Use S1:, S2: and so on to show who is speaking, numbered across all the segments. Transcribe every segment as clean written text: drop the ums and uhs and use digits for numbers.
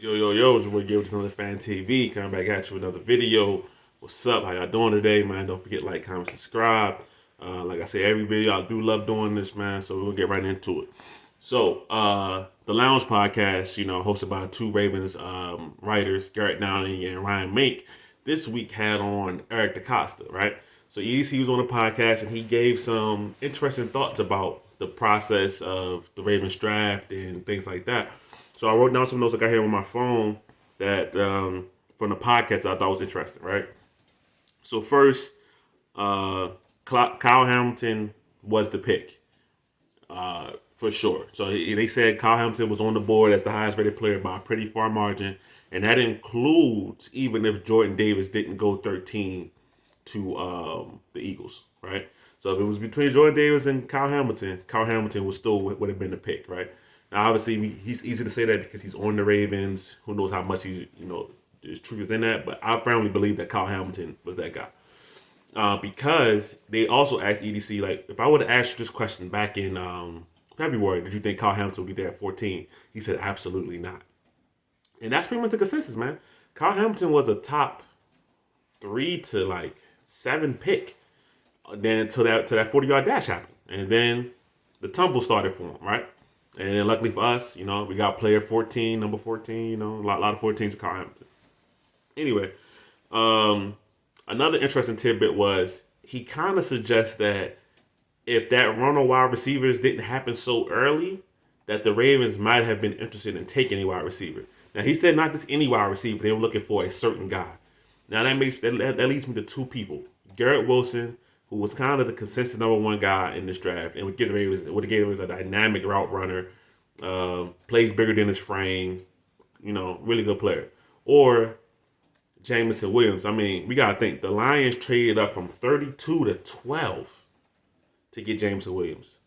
S1: Yo, it's your boy Gil, another Fan TV. Coming back at you with another video. What's up? How y'all doing today, man? Don't forget like, comment, subscribe. Like I say, every video, I do love doing this, man. So we'll get right into it. So, the Lounge Podcast, hosted by two Ravens writers, Garrett Downing and Ryan Mink, this week had on Eric DeCosta, right? So EDC was on the podcast and he gave some interesting thoughts about the process of the Ravens draft and things like that. So I wrote down some notes I got here on my phone that from the podcast I thought was interesting, right? So first, Kyle Hamilton was the pick, for sure. So they said Kyle Hamilton was on the board as the highest rated player by a pretty far margin, and that includes even if Jordan Davis didn't go 13 to the Eagles, right? So if it was between Jordan Davis and Kyle Hamilton would have been the pick, right? Now, obviously, he's easy to say that because he's on the Ravens. Who knows how much his truth is in that? But I firmly believe that Kyle Hamilton was that guy. Because they also asked EDC, like, if I would have asked you this question back in February, did you think Kyle Hamilton would be there at 14? He said, absolutely not. And that's pretty much the consensus, man. Kyle Hamilton was a top 3 to 7 pick. Then to that 40-yard dash happened. And then the tumble started for him, right? And then luckily for us, we got player 14, number 14, a lot of 14s for Kyle Hamilton. Anyway, another interesting tidbit was he kind of suggests that if that run on wide receivers didn't happen so early, that the Ravens might have been interested in taking a wide receiver. Now, he said not just any wide receiver. They were looking for a certain guy. Now, that leads me to two people. Garrett Wilson, who was kind of the consensus number one guy in this draft, and would have given Ravens a dynamic route runner, plays bigger than his frame, really good player. Or Jameson Williams. I mean, we gotta think the Lions traded up from 32 to 12 to get Jameson Williams.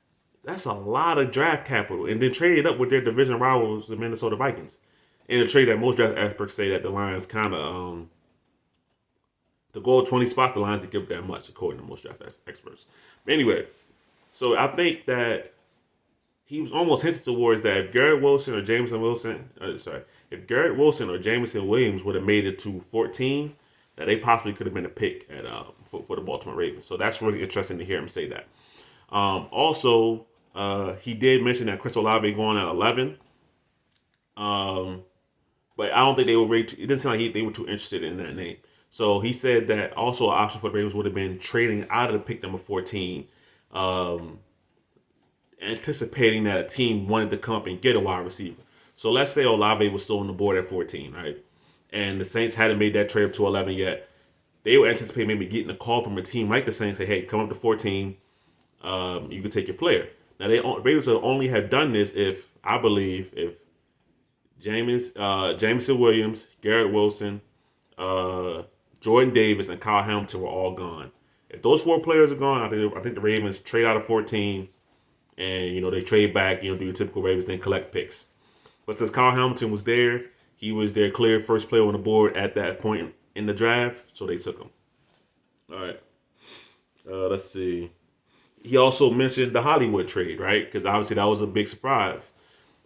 S1: That's a lot of draft capital, and then traded up with their division rivals, the Minnesota Vikings, in a trade that most draft experts say that the Lions kind of to go 20 spots, the Lions didn't give that much, according to most draft experts. But anyway, so I think that he was almost hinted towards that if Garrett Wilson or Jameson Williams would have made it to 14, that they possibly could have been a pick at for the Baltimore Ravens. So that's really interesting to hear him say that. Also, he did mention that Chris Olave going at 11. But I don't think they were it didn't seem like they were too interested in that name. So he said that also an option for the Ravens would have been trading out of the pick number 14, anticipating that a team wanted to come up and get a wide receiver. So let's say Olave was still on the board at 14, right? And the Saints hadn't made that trade up to 11 yet. They would anticipate maybe getting a call from a team like the Saints, say, hey, come up to 14, you can take your player. Now, Ravens would only have done this if Jameson Williams, Garrett Wilson, Jordan Davis, and Kyle Hamilton were all gone. If those 4 players are gone, I think the Ravens trade out of 14, and they trade back, do your typical Ravens thing, collect picks. But since Kyle Hamilton was there, he was their clear first player on the board at that point in the draft, so they took him. All right. Let's see. He also mentioned the Hollywood trade, right? Because obviously that was a big surprise.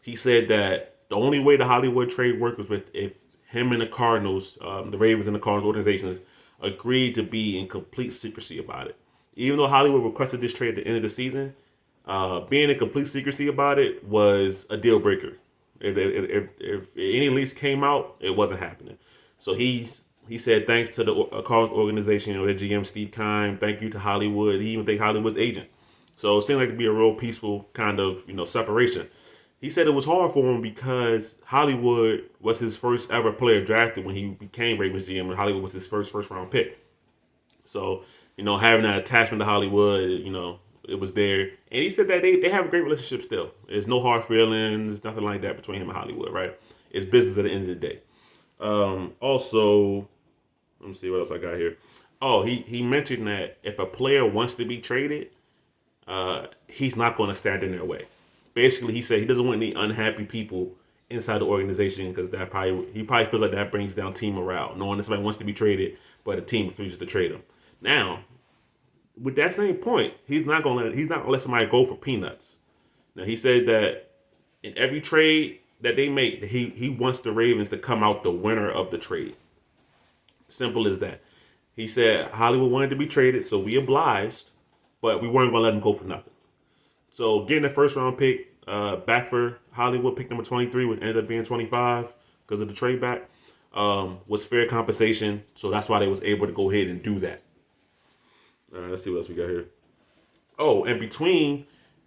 S1: He said that the only way the Hollywood trade worked was if him and the Cardinals, the Ravens and the Cardinals organizations, agreed to be in complete secrecy about it. Even though Hollywood requested this trade at the end of the season, being in complete secrecy about it was a deal breaker. If any leaks came out, it wasn't happening. So he said thanks to the Cardinals organization, their GM Steve Keim, thank you to Hollywood. He even thanked Hollywood's agent. So it seemed like to be a real peaceful kind of separation. He said it was hard for him because Hollywood was his first ever player drafted when he became Ravens GM, and Hollywood was his first round pick. So, having that attachment to Hollywood, it was there. And he said that they have a great relationship still. There's no hard feelings, nothing like that between him and Hollywood, right? It's business at the end of the day. Also, let me see what else I got here. Oh, he mentioned that if a player wants to be traded, he's not going to stand in their way. Basically, he said he doesn't want any unhappy people inside the organization because he probably feels like that brings down team morale, knowing that somebody wants to be traded, but the team refuses to trade him. Now, with that same point, he's not gonna let somebody go for peanuts. Now, he said that in every trade, that they make, he wants the Ravens to come out the winner of the trade. Simple as that. He said Hollywood wanted to be traded, so we obliged, but we weren't going to let him go for nothing. So getting the first round pick back for Hollywood, pick number 23, which ended up being 25 because of the trade back, was fair compensation. So that's why they was able to go ahead and do that. Let's see what else we got here. Oh, and between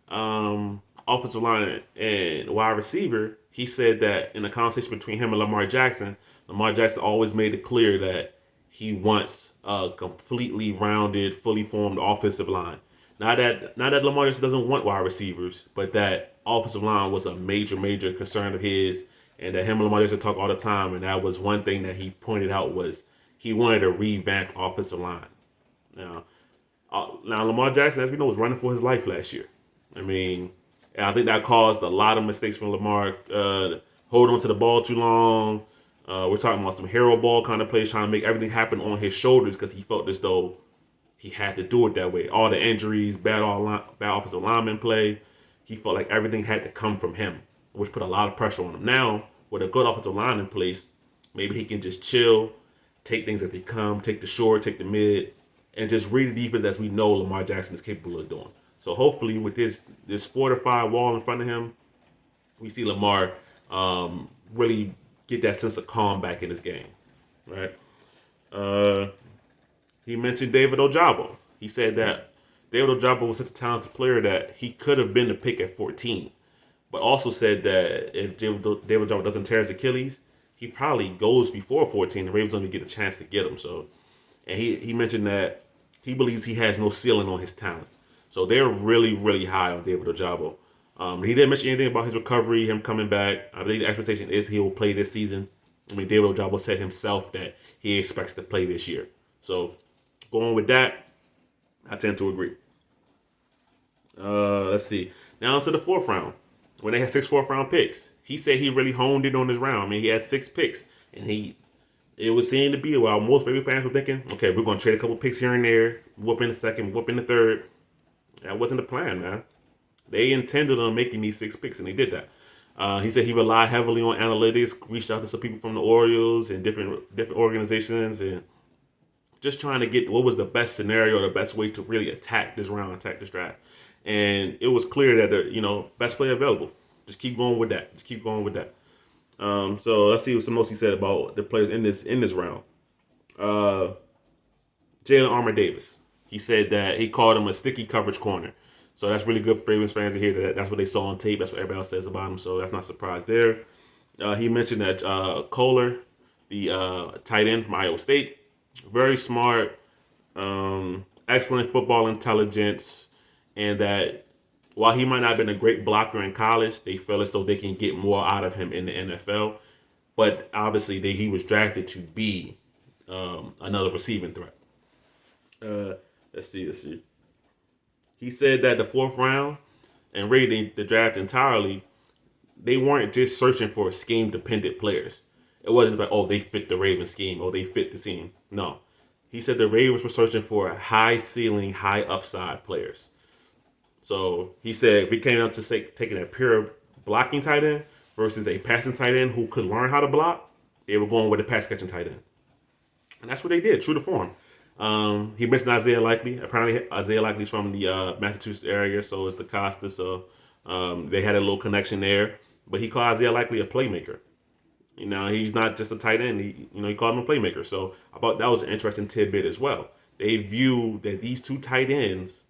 S1: offensive line and wide receiver, he said that in a conversation between him and Lamar Jackson always made it clear that he wants a completely rounded, fully formed offensive line. Not that Lamar Jackson doesn't want wide receivers, but that offensive line was a major concern of his, and that him and Lamar Jackson talk all the time, and that was one thing that he pointed out was he wanted a revamped offensive line. Now Lamar Jackson, as we know, was running for his life last year. I mean, and I think that caused a lot of mistakes from Lamar, holding on to the ball too long. We're talking about some hero ball kind of plays, trying to make everything happen on his shoulders because he felt as though he had to do it that way. All the injuries, bad offensive lineman play, he felt like everything had to come from him, which put a lot of pressure on him. Now, with a good offensive line in place, maybe he can just chill, take things as they come, take the short, take the mid, and just read the defense as we know Lamar Jackson is capable of doing. So hopefully with this fortified wall in front of him, we see Lamar really get that sense of calm back in his game, right? He mentioned David Ojabo. He said that David Ojabo was such a talented player that he could have been the pick at 14, but also said that if David Ojabo doesn't tear his Achilles, he probably goes before 14. The Ravens only get a chance to get him. So, and he mentioned that he believes he has no ceiling on his talent. So they're really high on David Ojabo. He didn't mention anything about his recovery, him coming back. I think the expectation is he will play this season. I mean, David Ojabo said himself that he expects to play this year. So going with that, I tend to agree. Let's see. Now to the fourth round. When they had 6 fourth-round picks, he said he really honed in on this round. I mean, he had 6 picks, and it was seemed to be while most Ravens fans were thinking, okay, we're going to trade a couple picks here and there, whoop in the second, whoop in the third. That wasn't the plan, man. They intended on making these 6 picks, and they did that. He said he relied heavily on analytics, reached out to some people from the Orioles and different organizations, and just trying to get what was the best scenario, the best way to really attack this round, attack this draft. And it was clear that the best player available. Just keep going with that. So let's see what some else he said about the players in this round. Jaylen Davis. He said that he called him a sticky coverage corner. So that's really good for Ravens fans to hear that. That's what they saw on tape. That's what everybody else says about him. So that's not a surprise there. He mentioned that Kohler, the tight end from Iowa State, very smart, excellent football intelligence, and that while he might not have been a great blocker in college, they feel as though they can get more out of him in the NFL. But obviously, he was drafted to be another receiving threat. Let's see. He said that the 4th round and rating the draft entirely, they weren't just searching for scheme-dependent players. It wasn't like, oh, they fit the Ravens scheme, or they fit the scheme. No. He said the Ravens were searching for high-ceiling, high-upside players. So he said if we came out to say taking a pure blocking tight end versus a passing tight end who could learn how to block, they were going with a pass-catching tight end. And that's what they did, true to form. He mentioned Isaiah Likely. Apparently, Isaiah Likely's from the Massachusetts area, so is DeCosta. So they had a little connection there. But he called Isaiah Likely a playmaker. He's not just a tight end. He called him a playmaker. So I thought that was an interesting tidbit as well. They view that these 2 tight ends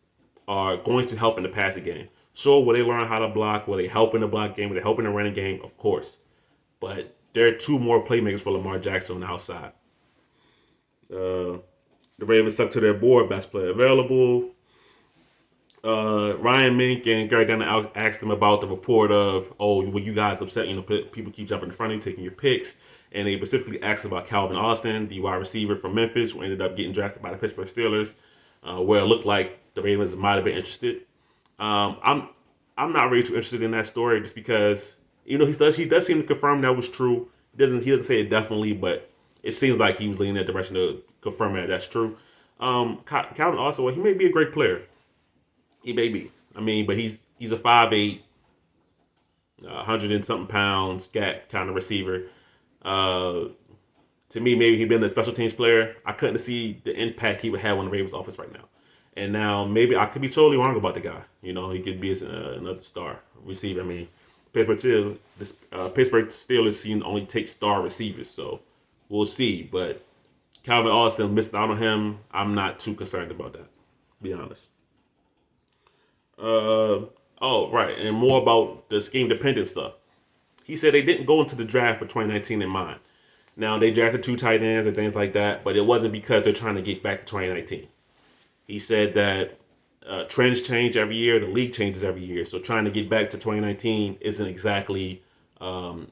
S1: are going to help in the passing game. Sure, will they learn how to block? Will they help in the block game? Will they help in the running game? Of course. But there are 2 more playmakers for Lamar Jackson on the outside. The Ravens stuck to their board, best player available. Ryan Mink and Gary Gunner asked them about the report of, were you guys upset? People keep jumping in front of you, taking your picks. And they specifically asked about Calvin Austin, the wide receiver from Memphis, who ended up getting drafted by the Pittsburgh Steelers, where it looked like the Ravens might have been interested. I'm not really too interested in that story just because he does seem to confirm that was true. He doesn't say it definitely, but it seems like he was leaning that direction to confirm that that's true. Calvin Austin, he may be a great player. He may be. I mean, but he's a 5'8", 100 and something pounds, scat kind of receiver. To me, maybe he'd been a special teams player. I couldn't see the impact he would have on the Ravens offense right now. And now maybe I could be totally wrong about the guy. He could be another star receiver. I mean, Pittsburgh Steelers seem to only take star receivers, so we'll see. But Calvin Austin missed out on him. I'm not too concerned about that, to be honest. Oh, right, and more about the scheme dependent stuff. He said they didn't go into the draft for 2019 in mind. Now, they drafted 2 tight ends and things like that, but it wasn't because they're trying to get back to 2019. He said that trends change every year, the league changes every year, so trying to get back to 2019 isn't exactly the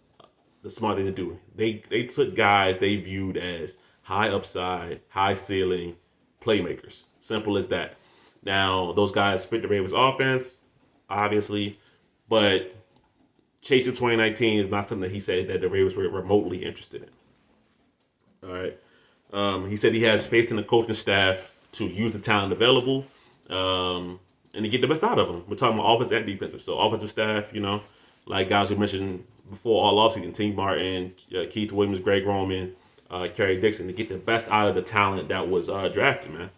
S1: smart thing to do. They took guys they viewed as high upside, high ceiling playmakers. Simple as that. Now, those guys fit the Ravens offense, obviously, but chasing 2019 is not something that he said that the Ravens were remotely interested in. All right. He said he has faith in the coaching staff to use the talent available and to get the best out of them. We're talking about offensive and defensive. So offensive staff, like guys we mentioned before all offseason, T. Martin, Keith Williams, Greg Roman, Kerry Dixon, to get the best out of the talent that was drafted, man.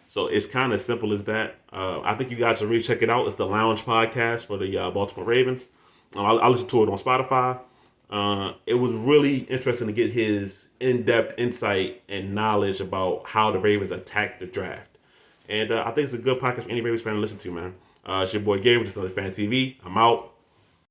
S1: So it's kind of simple as that. I think you guys should really check it out. It's the Lounge Podcast for the Baltimore Ravens. I listened to it on Spotify. It was really interesting to get his in-depth insight and knowledge about how the Ravens attacked the draft. And I think it's a good podcast for any Ravens fan to listen to, man. It's your boy Gabe, just another Fan TV. I'm out.